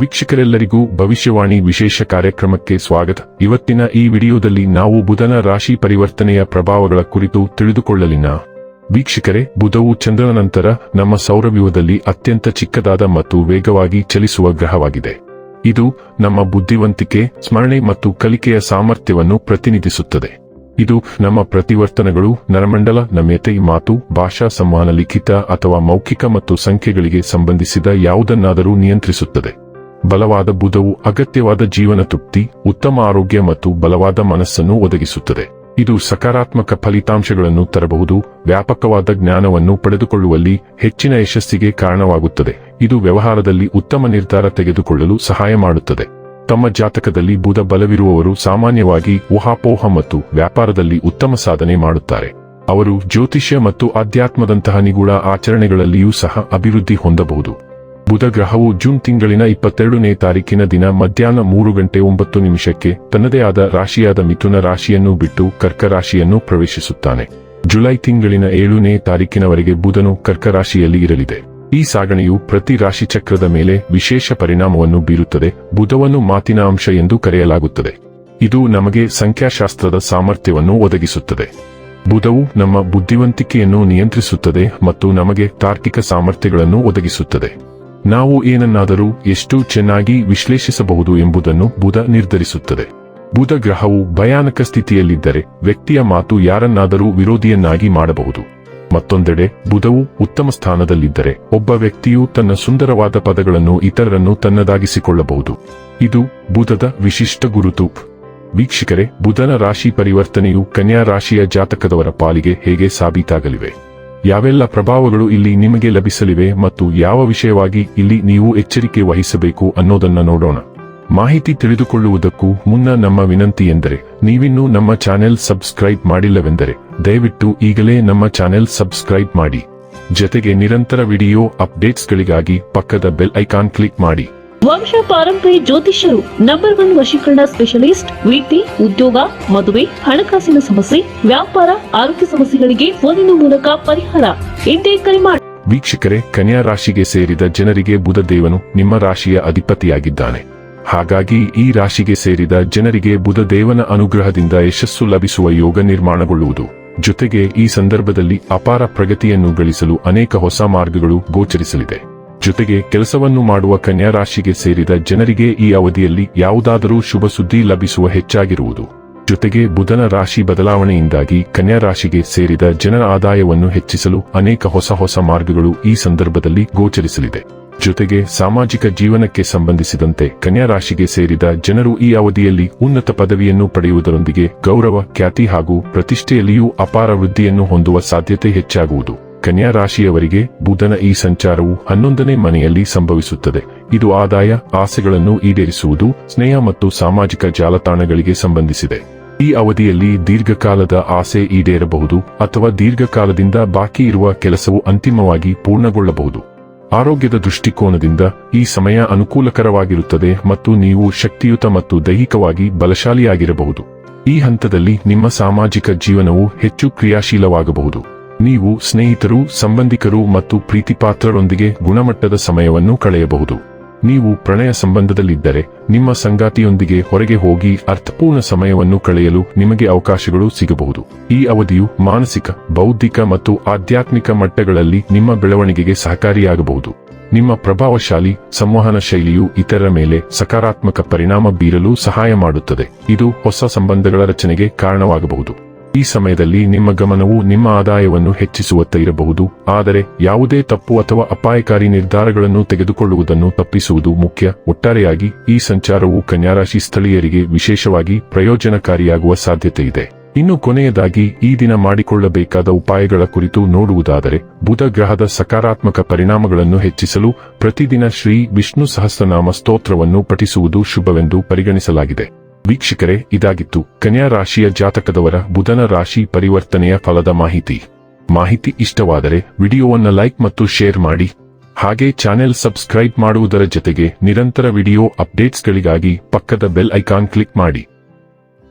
ವೀಕ್ಷಕರೆಲ್ಲರಿಗೂ ಭವಿಷ್ಯವಾಣಿ ವಿಶೇಷ ಕಾರ್ಯಕ್ರಮಕ್ಕೆ ಸ್ವಾಗತ. ಇವತ್ತಿನ ಈ ವಿಡಿಯೋದಲ್ಲಿ ನಾವು ಬುಧನ ರಾಶಿ ಪರಿವರ್ತನೆಯ ಪ್ರಭಾವಗಳ ಕುರಿತು ತಿಳಿದುಕೊಳ್ಳಲಿನ. ವೀಕ್ಷಕರೇ, ಬುಧವು ಚಂದ್ರನ ನಂತರ ನಮ್ಮ ಸೌರವ್ಯೂಹದಲ್ಲಿ ಅತ್ಯಂತ ಚಿಕ್ಕದಾದ ಮತ್ತು ವೇಗವಾಗಿ ಚಲಿಸುವ ಗ್ರಹವಾಗಿದೆ. ಇದು ನಮ್ಮ ಬುದ್ಧಿವಂತಿಕೆ, ಸ್ಮರಣೆ ಮತ್ತು ಕಲಿಕೆಯ ಸಾಮರ್ಥ್ಯವನ್ನು ಪ್ರತಿನಿಧಿಸುತ್ತದೆ. ಇದು ನಮ್ಮ ಪ್ರತಿವರ್ತನೆಗಳು, ನರಮಂಡಲ, ನಮ್ಯತೆ, ಮಾತು, ಭಾಷಾ ಸಂವಹನ, ಲಿಖಿತ ಅಥವಾ ಮೌಖಿಕ ಮತ್ತು ಸಂಖ್ಯೆಗಳಿಗೆ ಸಂಬಂಧಿಸಿದ ಯಾವುದನ್ನಾದರೂ ನಿಯಂತ್ರಿಸುತ್ತದೆ. ಬಲವಾದ ಬುಧವು ಅಗತ್ಯವಾದ ಜೀವನ ತೃಪ್ತಿ, ಉತ್ತಮ ಆರೋಗ್ಯ ಮತ್ತು ಬಲವಾದ ಮನಸ್ಸನ್ನು ಒದಗಿಸುತ್ತದೆ. ಇದು ಸಕಾರಾತ್ಮಕ ಫಲಿತಾಂಶಗಳನ್ನು ತರಬಹುದು, ವ್ಯಾಪಕವಾದ ಜ್ಞಾನವನ್ನು ಪಡೆದುಕೊಳ್ಳುವಲ್ಲಿ ಹೆಚ್ಚಿನ ಯಶಸ್ಸಿಗೆ ಕಾರಣವಾಗುತ್ತದೆ. ಇದು ವ್ಯವಹಾರದಲ್ಲಿ ಉತ್ತಮ ನಿರ್ಧಾರ ತೆಗೆದುಕೊಳ್ಳಲು ಸಹಾಯ ಮಾಡುತ್ತದೆ. ತಮ್ಮ ಜಾತಕದಲ್ಲಿ ಬುಧ ಬಲವಿರುವವರು ಸಾಮಾನ್ಯವಾಗಿ ಊಹಾಪೋಹ ಮತ್ತು ವ್ಯಾಪಾರದಲ್ಲಿ ಉತ್ತಮ ಸಾಧನೆ ಮಾಡುತ್ತಾರೆ. ಅವರು ಜ್ಯೋತಿಷ್ಯ ಮತ್ತು ಆಧ್ಯಾತ್ಮದಂತಹ ನಿಗೂಢ ಆಚರಣೆಗಳಲ್ಲಿಯೂ ಸಹ ಅಭಿವೃದ್ಧಿ ಹೊಂದಬಹುದು. ಬುಧ ಗ್ರಹವು ಜೂನ್ ತಿಂಗಳಿನ 22ನೇ ತಾರೀಕಿನ ದಿನ ಮಧ್ಯಾಹ್ನ 3:09 ತನ್ನದೇ ಆದ ರಾಶಿಯಾದ ಮಿಥುನ ರಾಶಿಯನ್ನು ಬಿಟ್ಟು ಕರ್ಕ ರಾಶಿಯನ್ನು ಪ್ರವೇಶಿಸುತ್ತಾನೆ. ಜುಲೈ ತಿಂಗಳಿನ 7ನೇ ತಾರೀಕಿನವರೆಗೆ ಬುಧನು ಕರ್ಕ ರಾಶಿಯಲ್ಲಿ ಇರಲಿದೆ. ಈ ಸಾಗಣೆಯು ಪ್ರತಿ ರಾಶಿಚಕ್ರದ ಮೇಲೆ ವಿಶೇಷ ಪರಿಣಾಮವನ್ನು ಬೀರುತ್ತದೆ. ಬುಧವನ್ನು ಮಾತಿನ ಅಂಶ ಎಂದು ಕರೆಯಲಾಗುತ್ತದೆ. ಇದು ನಮಗೆ ಸಂಖ್ಯಾಶಾಸ್ತ್ರದ ಸಾಮರ್ಥ್ಯವನ್ನು ಒದಗಿಸುತ್ತದೆ. ಬುಧವು ನಮ್ಮ ಬುದ್ಧಿವಂತಿಕೆಯನ್ನು ನಿಯಂತ್ರಿಸುತ್ತದೆ ಮತ್ತು ನಮಗೆ ತಾರ್ಕಿಕ ಸಾಮರ್ಥ್ಯಗಳನ್ನು ಒದಗಿಸುತ್ತದೆ. ನಾವು ಏನನ್ನಾದರೂ ಎಷ್ಟು ಚೆನ್ನಾಗಿ ವಿಶ್ಲೇಷಿಸಬಹುದು ಎಂಬುದನ್ನು ಬುಧ ನಿರ್ಧರಿಸುತ್ತದೆ. ಬುಧ ಗ್ರಹವು ಭಯಾನಕ ಸ್ಥಿತಿಯಲ್ಲಿದ್ದರೆ ವ್ಯಕ್ತಿಯ ಮಾತು ಯಾರನ್ನಾದರೂ ವಿರೋಧಿಯನ್ನಾಗಿ ಮಾಡಬಹುದು. ಮತ್ತೊಂದೆಡೆ ಬುಧವು ಉತ್ತಮ ಸ್ಥಾನದಲ್ಲಿದ್ದರೆ ಒಬ್ಬ ವ್ಯಕ್ತಿಯು ತನ್ನ ಸುಂದರವಾದ ಪದಗಳನ್ನು ಇತರರನ್ನು ತನ್ನದಾಗಿಸಿಕೊಳ್ಳಬಹುದು. ಇದು ಬುಧದ ವಿಶಿಷ್ಟ ಗುರುತು. ವೀಕ್ಷಕರೇ, ಬುಧನ ರಾಶಿ ಪರಿವರ್ತನೆಯು ಕನ್ಯಾ ರಾಶಿಯ ಜಾತಕದವರ ಪಾಲಿಗೆ ಹೇಗೆ ಸಾಬೀತಾಗಲಿವೆ? ಯಾವೆಲ್ಲ ಪ್ರಭಾವಗಳು ಇಲ್ಲಿ ನಿಮಗೆ ಲಭಿಸಲಿವೆ ಮತ್ತು ಯಾವ ವಿಷಯವಾಗಿ ಇಲ್ಲಿ ನೀವು ಎಚ್ಚರಿಕೆ ವಹಿಸಬೇಕು ಅನ್ನೋದನ್ನ ನೋಡೋಣ. ಮಾಹಿತಿ ತಿಳಿದುಕೊಳ್ಳುವುದಕ್ಕೂ ಮುನ್ನ ನಮ್ಮ ವಿನಂತಿ ಎಂದರೆ, ನೀವಿನ್ನೂ ನಮ್ಮ ಚಾನೆಲ್ ಸಬ್ಸ್ಕ್ರೈಬ್ ಮಾಡಿಲ್ಲವೆಂದರೆ ದಯವಿಟ್ಟು ಈಗಲೇ ನಮ್ಮ ಚಾನೆಲ್ ಸಬ್ಸ್ಕ್ರೈಬ್ ಮಾಡಿ. ಜೊತೆಗೆ ನಿರಂತರ ವಿಡಿಯೋ ಅಪ್ಡೇಟ್ಸ್ಗಳಿಗಾಗಿ ಪಕ್ಕದ ಬೆಲ್ ಐಕಾನ್ ಕ್ಲಿಕ್ ಮಾಡಿ. ವಂಶ ಪಾರಂಪರ್ಯ ಜ್ಯೋತಿಷ್ಯರು ನಂಬರ್ 1 ವಶೀಕರಣ ಸ್ಪೆಷಲಿಸ್ಟ್. ವೃತ್ತಿ, ಉದ್ಯೋಗ, ಮದುವೆ, ಹಣಕಾಸಿನ ಸಮಸ್ಯೆ, ವ್ಯಾಪಾರ, ಆರೋಗ್ಯ ಸಮಸ್ಯೆಗಳಿಗೆ ಫೋನಿನ ಮೂಲಕ ಪರಿಹಾರ. ಇಂದೇ ಕರೆ ಮಾಡಿ. ವೀಕ್ಷಕರೇ, ಕನ್ಯಾ ರಾಶಿಗೆ ಸೇರಿದ ಜನರಿಗೆ ಬುಧ ದೇವನು ನಿಮ್ಮ ರಾಶಿಯ ಅಧಿಪತಿಯಾಗಿದ್ದಾನೆ. ಹಾಗಾಗಿ ಈ ರಾಶಿಗೆ ಸೇರಿದ ಜನರಿಗೆ ಬುಧ ದೇವನ ಅನುಗ್ರಹದಿಂದ ಯಶಸ್ಸು ಲಭಿಸುವ ಯೋಗ ನಿರ್ಮಾಣಗೊಳ್ಳುವುದು. ಜೊತೆಗೆ ಈ ಸಂದರ್ಭದಲ್ಲಿ ಅಪಾರ ಪ್ರಗತಿಯನ್ನು ಗಳಿಸಲು ಅನೇಕ ಹೊಸ ಮಾರ್ಗಗಳು ಗೋಚರಿಸಲಿದೆ. ಜೊತೆಗೆ ಕೆಲಸವನ್ನು ಮಾಡುವ ಕನ್ಯಾ ರಾಶಿಗೆ ಸೇರಿದ ಜನರಿಗೆ ಈ ಅವಧಿಯಲ್ಲಿ ಯಾವುದಾದರೂ ಶುಭ ಸುದ್ದಿ ಲಭಿಸುವ ಹೆಚ್ಚಾಗಿರುವುದು. ಜೊತೆಗೆ ಬುಧನ ರಾಶಿ ಬದಲಾವಣೆಯಿಂದಾಗಿ ಕನ್ಯಾ ರಾಶಿಗೆ ಸೇರಿದ ಜನರ ಆದಾಯವನ್ನು ಹೆಚ್ಚಿಸಲು ಅನೇಕ ಹೊಸ ಮಾರ್ಗಗಳು ಈ ಸಂದರ್ಭದಲ್ಲಿ ಗೋಚರಿಸಲಿದೆ. ಜೊತೆಗೆ ಸಾಮಾಜಿಕ ಜೀವನಕ್ಕೆ ಸಂಬಂಧಿಸಿದಂತೆ ಕನ್ಯಾ ರಾಶಿಗೆ ಸೇರಿದ ಜನರು ಈ ಅವಧಿಯಲ್ಲಿ ಉನ್ನತ ಪದವಿಯನ್ನು ಪಡೆಯುವುದರೊಂದಿಗೆ ಗೌರವ, ಖ್ಯಾತಿ ಹಾಗೂ ಪ್ರತಿಷ್ಠೆಯಲ್ಲಿಯೂ ಅಪಾರ ವೃದ್ಧಿಯನ್ನು ಹೊಂದುವ ಸಾಧ್ಯತೆ ಹೆಚ್ಚಾಗುವುದು. ಕನ್ಯಾ ರಾಶಿಯವರಿಗೆ ಬುಧನ ಈ ಸಂಚಾರವು 11ನೇ ಮನೆಯಲ್ಲಿ ಸಂಭವಿಸುತ್ತದೆ. ಇದು ಆದಾಯ, ಆಸೆಗಳನ್ನು ಈಡೇರಿಸುವುದು, ಸ್ನೇಹ ಮತ್ತು ಸಾಮಾಜಿಕ ಜಾಲತಾಣಗಳಿಗೆ ಸಂಬಂಧಿಸಿದೆ. ಈ ಅವಧಿಯಲ್ಲಿ ದೀರ್ಘಕಾಲದ ಆಸೆ ಈಡೇರಬಹುದು ಅಥವಾ ದೀರ್ಘಕಾಲದಿಂದ ಬಾಕಿ ಇರುವ ಕೆಲಸವು ಅಂತಿಮವಾಗಿ ಪೂರ್ಣಗೊಳ್ಳಬಹುದು. ಆರೋಗ್ಯದ ದೃಷ್ಟಿಕೋನದಿಂದ ಈ ಸಮಯ ಅನುಕೂಲಕರವಾಗಿರುತ್ತದೆ ಮತ್ತು ನೀವು ಶಕ್ತಿಯುತ ಮತ್ತು ದೈಹಿಕವಾಗಿ ಬಲಶಾಲಿಯಾಗಿರಬಹುದು. ಈ ಹಂತದಲ್ಲಿ ನಿಮ್ಮ ಸಾಮಾಜಿಕ ಜೀವನವು ಹೆಚ್ಚು ಕ್ರಿಯಾಶೀಲವಾಗಬಹುದು. ನೀವು ಸ್ನೇಹಿತರು, ಸಂಬಂಧಿಕರು ಮತ್ತು ಪ್ರೀತಿಪಾತ್ರರೊಂದಿಗೆ ಗುಣಮಟ್ಟದ ಸಮಯವನ್ನು ಕಳೆಯಬಹುದು. ನೀವು ಪ್ರಣಯ ಸಂಬಂಧದಲ್ಲಿದ್ದರೆ ನಿಮ್ಮ ಸಂಗಾತಿಯೊಂದಿಗೆ ಹೊರಗೆ ಹೋಗಿ ಅರ್ಥಪೂರ್ಣ ಸಮಯವನ್ನು ಕಳೆಯಲು ನಿಮಗೆ ಅವಕಾಶಗಳು ಸಿಗಬಹುದು. ಈ ಅವಧಿಯು ಮಾನಸಿಕ, ಬೌದ್ಧಿಕ ಮತ್ತು ಆಧ್ಯಾತ್ಮಿಕ ಮಟ್ಟಗಳಲ್ಲಿ ನಿಮ್ಮ ಬೆಳವಣಿಗೆಗೆ ಸಹಕಾರಿಯಾಗಬಹುದು. ನಿಮ್ಮ ಪ್ರಭಾವಶಾಲಿ ಸಂವಹನ ಶೈಲಿಯು ಇತರರ ಮೇಲೆ ಸಕಾರಾತ್ಮಕ ಪರಿಣಾಮ ಬೀರಲು ಸಹಾಯ ಮಾಡುತ್ತದೆ. ಇದು ಹೊಸ ಸಂಬಂಧಗಳ ರಚನೆಗೆ ಕಾರಣವಾಗಬಹುದು. ಈ ಸಮಯದಲ್ಲಿ ನಿಮ್ಮ ಗಮನವು ನಿಮ್ಮ ಆದಾಯವನ್ನು ಹೆಚ್ಚಿಸುವತ್ತ ಇರಬಹುದು, ಆದರೆ ಯಾವುದೇ ತಪ್ಪು ಅಥವಾ ಅಪಾಯಕಾರಿ ನಿರ್ಧಾರಗಳನ್ನು ತೆಗೆದುಕೊಳ್ಳುವುದನ್ನು ತಪ್ಪಿಸುವುದು ಮುಖ್ಯ. ಒಟ್ಟಾರೆಯಾಗಿ ಈ ಸಂಚಾರವು ಕನ್ಯಾರಾಶಿ ಸ್ಥಳೀಯರಿಗೆ ವಿಶೇಷವಾಗಿ ಪ್ರಯೋಜನಕಾರಿಯಾಗುವ ಸಾಧ್ಯತೆ ಇದೆ. ಇನ್ನು ಕೊನೆಯದಾಗಿ ಈ ದಿನ ಮಾಡಿಕೊಳ್ಳಬೇಕಾದ ಉಪಾಯಗಳ ಕುರಿತು ನೋಡುವುದಾದರೆ, ಬುಧ ಗ್ರಹದ ಸಕಾರಾತ್ಮಕ ಪರಿಣಾಮಗಳನ್ನು ಹೆಚ್ಚಿಸಲು ಪ್ರತಿದಿನ ಶ್ರೀ ವಿಷ್ಣು ಸಹಸ್ರನಾಮ ಸ್ತೋತ್ರವನ್ನು ಪಠಿಸುವುದು ಶುಭವೆಂದು ಪರಿಗಣಿಸಲಾಗಿದೆ. ವೀಕ್ಷಕರೇ, ಇದಾಗಿತ್ತು ಕನ್ಯಾ ರಾಶಿಯ ಜಾತಕದವರ ಬುಧನ ರಾಶಿ ಪರಿವರ್ತನೆಯ ಫಲದ ಮಾಹಿತಿ ಇಷ್ಟವಾದರೆ ವಿಡಿಯೋವನ್ನು ಲೈಕ್ ಮತ್ತು ಶೇರ್ ಮಾಡಿ. ಹಾಗೆ ಚಾನೆಲ್ ಸಬ್ಸ್ಕ್ರೈಬ್ ಮಾಡುವುದರ ಜೊತೆಗೆ ನಿರಂತರ ವಿಡಿಯೋ ಅಪ್ಡೇಟ್ಸ್ಗಳಿಗಾಗಿ ಪಕ್ಕದ ಬೆಲ್ ಐಕಾನ್ ಕ್ಲಿಕ್ ಮಾಡಿ.